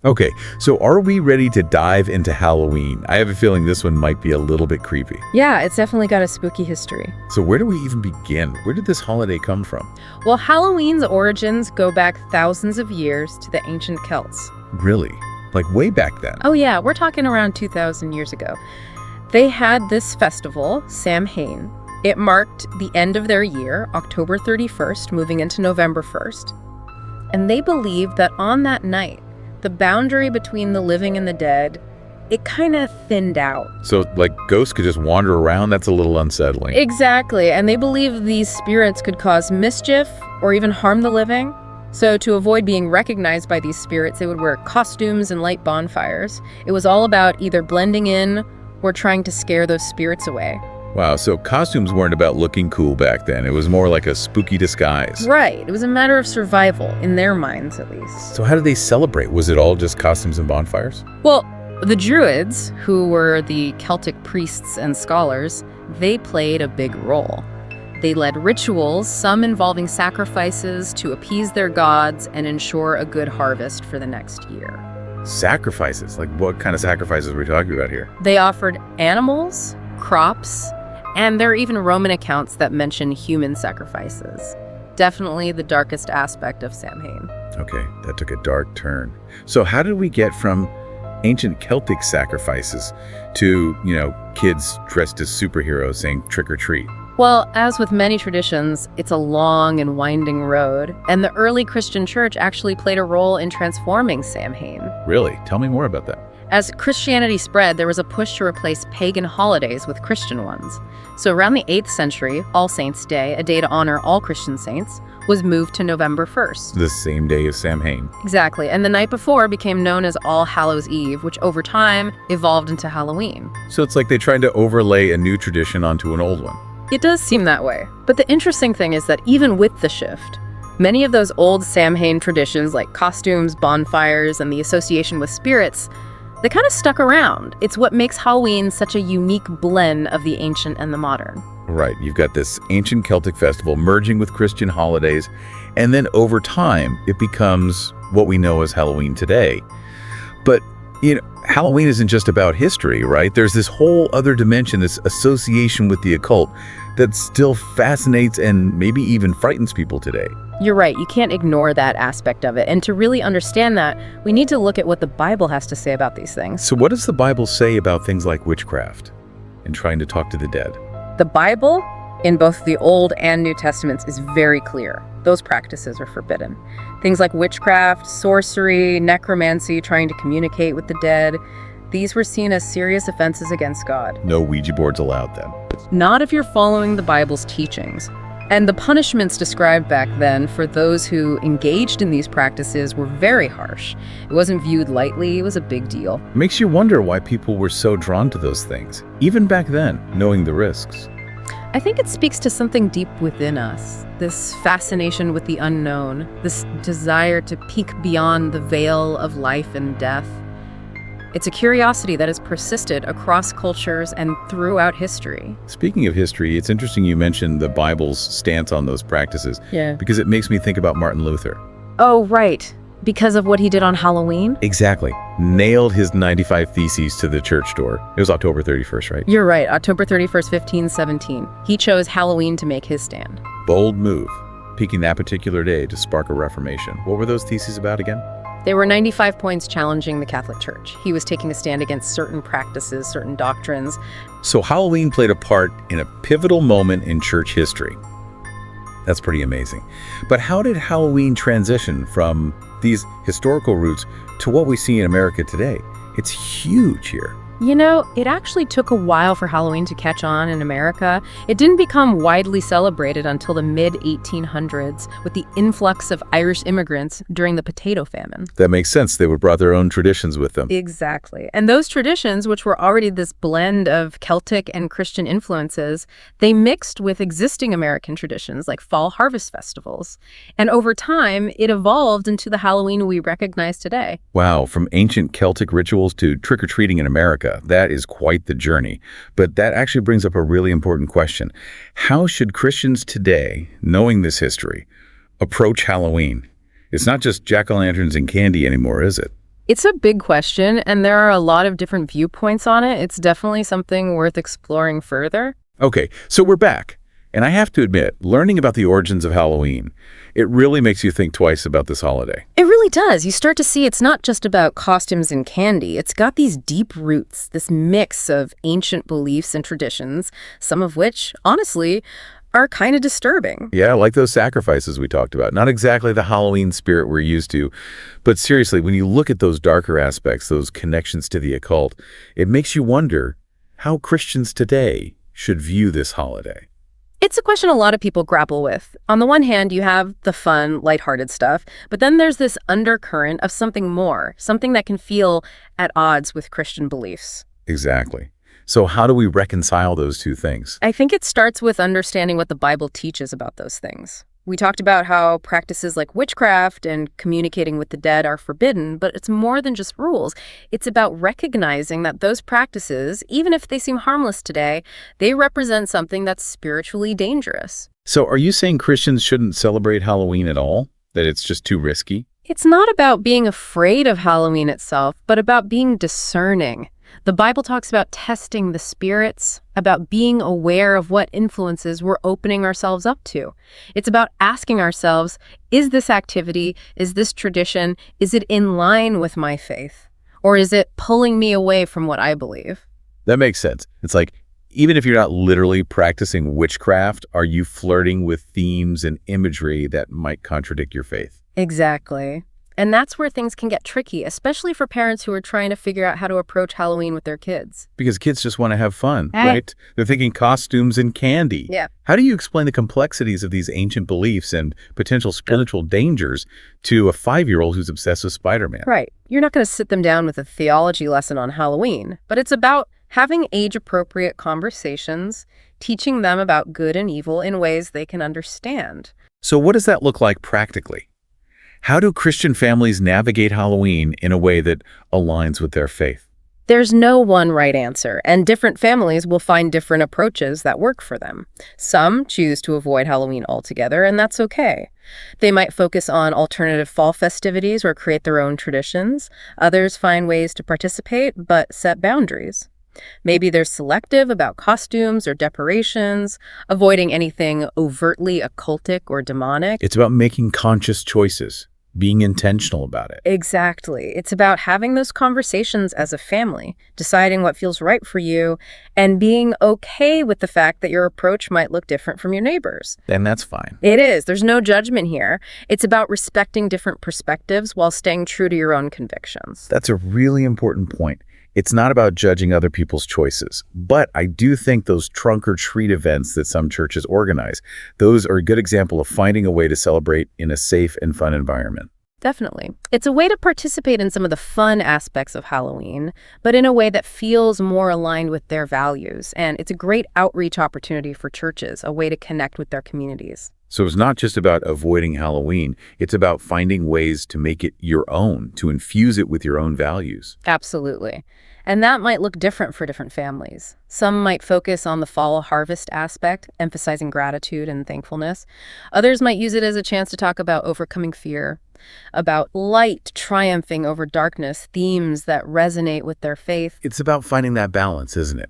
Okay, so are we ready to dive into Halloween? I have a feeling this one might be a little bit creepy. Yeah, it's definitely got a spooky history. So where do we even begin? Where did this holiday come from? Well, Halloween's origins go back thousands of years to the ancient Celts. Really? Like way back then? Oh yeah, we're talking around 2,000 years ago. They had this festival, Samhain. It marked the end of their year, October 31st, moving into November 1st. And they believed that on that night, the boundary between the living and the dead, it kind of thinned out. So like ghosts could just wander around? That's a little unsettling. Exactly, and they believed these spirits could cause mischief or even harm the living. So to avoid being recognized by these spirits, they would wear costumes and light bonfires. It was all about either blending in or trying to scare those spirits away. Wow, so costumes weren't about looking cool back then. It was more like a spooky disguise. Right, it was a matter of survival, in their minds at least. So how did they celebrate? Was it all just costumes and bonfires? Well, the Druids, who were the Celtic priests and scholars, they played a big role. They led rituals, some involving sacrifices to appease their gods and ensure a good harvest for the next year. Sacrifices? Like what kind of sacrifices are we talking about here? They offered animals, crops, and there are even Roman accounts that mention human sacrifices. Definitely the darkest aspect of Samhain. Okay, that took a dark turn. So how did we get from ancient Celtic sacrifices to, kids dressed as superheroes saying trick or treat? Well, as with many traditions, it's a long and winding road, and the early Christian church actually played a role in transforming Samhain. Really? Tell me more about that. As Christianity spread, there was a push to replace pagan holidays with Christian ones. So around the 8th century, All Saints' Day, a day to honor all Christian saints, was moved to November 1st. The same day as Samhain. Exactly, and the night before became known as All Hallows' Eve, which over time evolved into Halloween. So it's like they tried to overlay a new tradition onto an old one. It does seem that way. But the interesting thing is that even with the shift, many of those old Samhain traditions like costumes, bonfires, and the association with spirits, they kind of stuck around. It's what makes Halloween such a unique blend of the ancient and the modern. Right, you've got this ancient Celtic festival merging with Christian holidays, and then over time, it becomes what we know as Halloween today. But, Halloween isn't just about history, right? There's this whole other dimension, this association with the occult that still fascinates and maybe even frightens people today. You're right, you can't ignore that aspect of it. And to really understand that, we need to look at what the Bible has to say about these things. So what does the Bible say about things like witchcraft and trying to talk to the dead? The Bible, in both the Old and New Testaments, is very clear. Those practices are forbidden. Things like witchcraft, sorcery, necromancy, trying to communicate with the dead, these were seen as serious offenses against God. No Ouija boards allowed then. Not if you're following the Bible's teachings. And the punishments described back then for those who engaged in these practices were very harsh. It wasn't viewed lightly, it was a big deal. It makes you wonder why people were so drawn to those things, even back then, knowing the risks. I think it speaks to something deep within us, this fascination with the unknown, this desire to peek beyond the veil of life and death. It's a curiosity that has persisted across cultures and throughout history. Speaking of history, it's interesting you mentioned the Bible's stance on those practices. Yeah. Because it makes me think about Martin Luther. Oh, right. Because of what he did on Halloween? Exactly. Nailed his 95 Theses to the church door. It was October 31st, right? You're right, October 31st, 1517. He chose Halloween to make his stand. Bold move, picking that particular day to spark a reformation. What were those theses about again? They were 95 points challenging the Catholic Church. He was taking a stand against certain practices, certain doctrines. So Halloween played a part in a pivotal moment in church history. That's pretty amazing. But how did Halloween transition from these historical roots to what we see in America today? It's huge here. It actually took a while for Halloween to catch on in America. It didn't become widely celebrated until the mid-1800s with the influx of Irish immigrants during the potato famine. That makes sense. They would brought their own traditions with them. Exactly. And those traditions, which were already this blend of Celtic and Christian influences, they mixed with existing American traditions like fall harvest festivals. And over time, it evolved into the Halloween we recognize today. Wow, from ancient Celtic rituals to trick-or-treating in America. That is quite the journey. But that actually brings up a really important question. How should Christians today, knowing this history, approach Halloween? It's not just jack-o'-lanterns and candy anymore, is it? It's a big question, and there are a lot of different viewpoints on it. It's definitely something worth exploring further. Okay, so we're back. And I have to admit, learning about the origins of Halloween, it really makes you think twice about this holiday. It really does. You start to see it's not just about costumes and candy. It's got these deep roots, this mix of ancient beliefs and traditions, some of which, honestly, are kind of disturbing. Yeah, like those sacrifices we talked about. Not exactly the Halloween spirit we're used to, but seriously, when you look at those darker aspects, those connections to the occult, it makes you wonder how Christians today should view this holiday. It's a question a lot of people grapple with. On the one hand, you have the fun, lighthearted stuff, but then there's this undercurrent of something more, something that can feel at odds with Christian beliefs. Exactly. So how do we reconcile those two things? I think it starts with understanding what the Bible teaches about those things. We talked about how practices like witchcraft and communicating with the dead are forbidden, but it's more than just rules. It's about recognizing that those practices, even if they seem harmless today, they represent something that's spiritually dangerous. So are you saying Christians shouldn't celebrate Halloween at all? That it's just too risky? It's not about being afraid of Halloween itself, but about being discerning. The Bible talks about testing the spirits, about being aware of what influences we're opening ourselves up to. It's about asking ourselves, is this activity, is this tradition, is it in line with my faith? Or is it pulling me away from what I believe? That makes sense. It's like, even if you're not literally practicing witchcraft, are you flirting with themes and imagery that might contradict your faith? Exactly. And that's where things can get tricky, especially for parents who are trying to figure out how to approach Halloween with their kids. Because kids just want to have fun, right? They're thinking costumes and candy. Yeah. How do you explain the complexities of these ancient beliefs and potential spiritual dangers to a 5-year-old who's obsessed with Spider-Man? Right. You're not going to sit them down with a theology lesson on Halloween, but it's about having age-appropriate conversations, teaching them about good and evil in ways they can understand. So what does that look like practically? How do Christian families navigate Halloween in a way that aligns with their faith? There's no one right answer, and different families will find different approaches that work for them. Some choose to avoid Halloween altogether, and that's okay. They might focus on alternative fall festivities or create their own traditions. Others find ways to participate, but set boundaries. Maybe they're selective about costumes or decorations, avoiding anything overtly occultic or demonic. It's about making conscious choices, being intentional about it. Exactly. It's about having those conversations as a family, deciding what feels right for you, and being okay with the fact that your approach might look different from your neighbors. And that's fine. It is. There's no judgment here. It's about respecting different perspectives while staying true to your own convictions. That's a really important point. It's not about judging other people's choices, but I do think those trunk or treat events that some churches organize, those are a good example of finding a way to celebrate in a safe and fun environment. Definitely. It's a way to participate in some of the fun aspects of Halloween, but in a way that feels more aligned with their values. And it's a great outreach opportunity for churches, a way to connect with their communities. So it's not just about avoiding Halloween, it's about finding ways to make it your own, to infuse it with your own values. Absolutely. And that might look different for different families. Some might focus on the fall harvest aspect, emphasizing gratitude and thankfulness. Others might use it as a chance to talk about overcoming fear, about light triumphing over darkness, themes that resonate with their faith. It's about finding that balance, isn't it?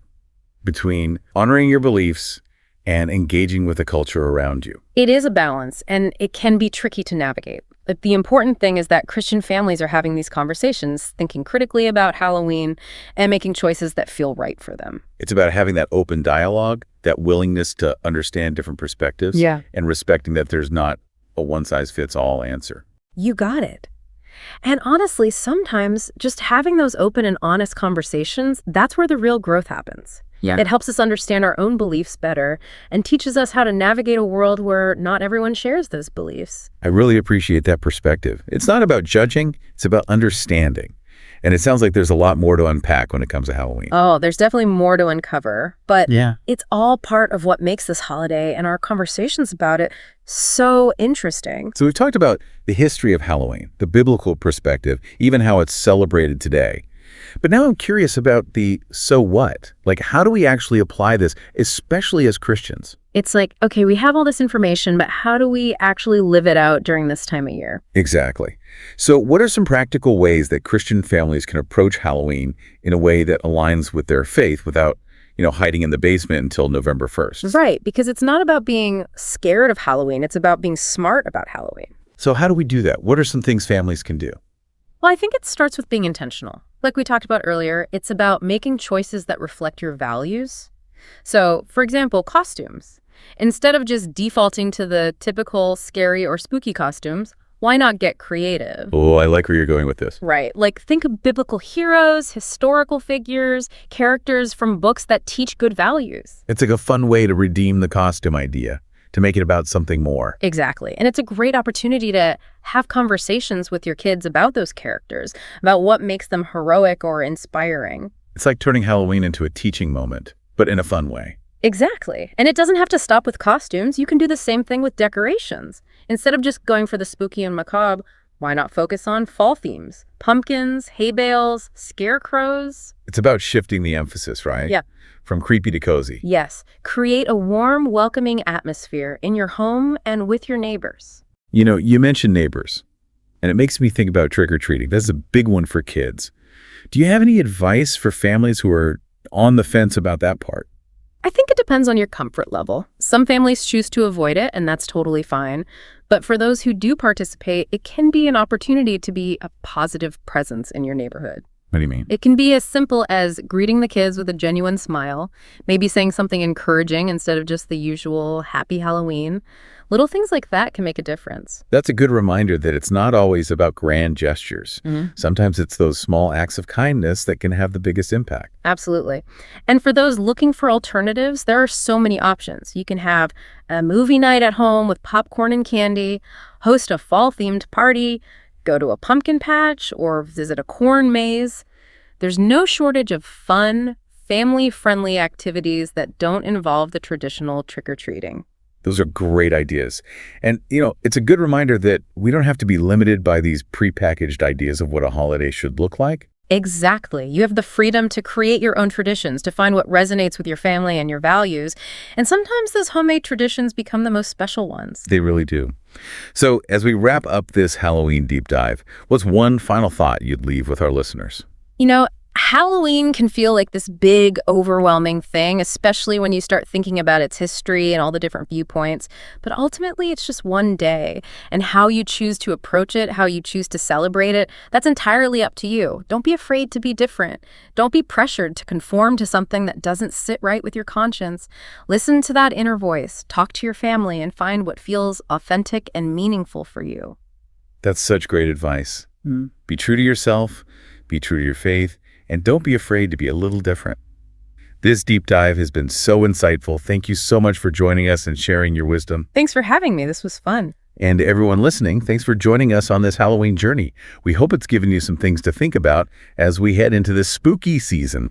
Between honoring your beliefs and engaging with the culture around you. It is a balance, and it can be tricky to navigate. But the important thing is that Christian families are having these conversations, thinking critically about Halloween, and making choices that feel right for them. It's about having that open dialogue, that willingness to understand different perspectives, and respecting that there's not a one-size-fits-all answer. You got it. And honestly, sometimes just having those open and honest conversations, that's where the real growth happens. It helps us understand our own beliefs better and teaches us how to navigate a world where not everyone shares those beliefs. I really appreciate that perspective. It's not about judging, it's about understanding. And it sounds like there's a lot more to unpack when it comes to Halloween. Oh, there's definitely more to uncover, but Yeah. it's all part of what makes this holiday and our conversations about it so interesting. So we've talked about the history of Halloween, the biblical perspective, even how it's celebrated today. But now I'm curious about the so what? Like, how do we actually apply this, especially as Christians? It's like, okay, we have all this information, but how do we actually live it out during this time of year? Exactly. So what are some practical ways that Christian families can approach Halloween in a way that aligns with their faith without, hiding in the basement until November 1st? Right, because it's not about being scared of Halloween. It's about being smart about Halloween. So how do we do that? What are some things families can do? Well, I think it starts with being intentional. Like we talked about earlier, it's about making choices that reflect your values. So, for example, costumes. Instead of just defaulting to the typical scary or spooky costumes, why not get creative? Oh, I like where you're going with this. Right. Like think of biblical heroes, historical figures, characters from books that teach good values. It's like a fun way to redeem the costume idea, to make it about something more. Exactly. And it's a great opportunity to have conversations with your kids about those characters, about what makes them heroic or inspiring. It's like turning Halloween into a teaching moment, but in a fun way. Exactly. And it doesn't have to stop with costumes. You can do the same thing with decorations. Instead of just going for the spooky and macabre, why not focus on fall themes? Pumpkins, hay bales, scarecrows. It's about shifting the emphasis, right? Yeah. From creepy to cozy. Yes. Create a warm, welcoming atmosphere in your home and with your neighbors. You mentioned neighbors, and it makes me think about trick-or-treating. That's a big one for kids. Do you have any advice for families who are on the fence about that part? I think it depends on your comfort level. Some families choose to avoid it, and that's totally fine. But for those who do participate, it can be an opportunity to be a positive presence in your neighborhood. What do you mean? It can be as simple as greeting the kids with a genuine smile, maybe saying something encouraging instead of just the usual happy Halloween. Little things like that can make a difference. That's a good reminder that it's not always about grand gestures. Sometimes it's those small acts of kindness that can have the biggest impact. Absolutely. And for those looking for alternatives, there are so many options. You can have a movie night at home with popcorn and candy, host a fall-themed party, go to a pumpkin patch, or visit a corn maze. There's no shortage of fun, family-friendly activities that don't involve the traditional trick-or-treating. Those are great ideas. And, it's a good reminder that we don't have to be limited by these prepackaged ideas of what a holiday should look like. Exactly. You have the freedom to create your own traditions, to find what resonates with your family and your values. And sometimes those homemade traditions become the most special ones. They really do. So as we wrap up this Halloween deep dive, what's one final thought you'd leave with our listeners? Halloween can feel like this big, overwhelming thing, especially when you start thinking about its history and all the different viewpoints. But ultimately, it's just one day. And how you choose to approach it, how you choose to celebrate it, that's entirely up to you. Don't be afraid to be different. Don't be pressured to conform to something that doesn't sit right with your conscience. Listen to that inner voice, talk to your family, and find what feels authentic and meaningful for you. That's such great advice. Be true to yourself, be true to your faith, and don't be afraid to be a little different. This deep dive has been so insightful. Thank you so much for joining us and sharing your wisdom. Thanks for having me. This was fun. And to everyone listening, thanks for joining us on this Halloween journey. We hope it's given you some things to think about as we head into this spooky season.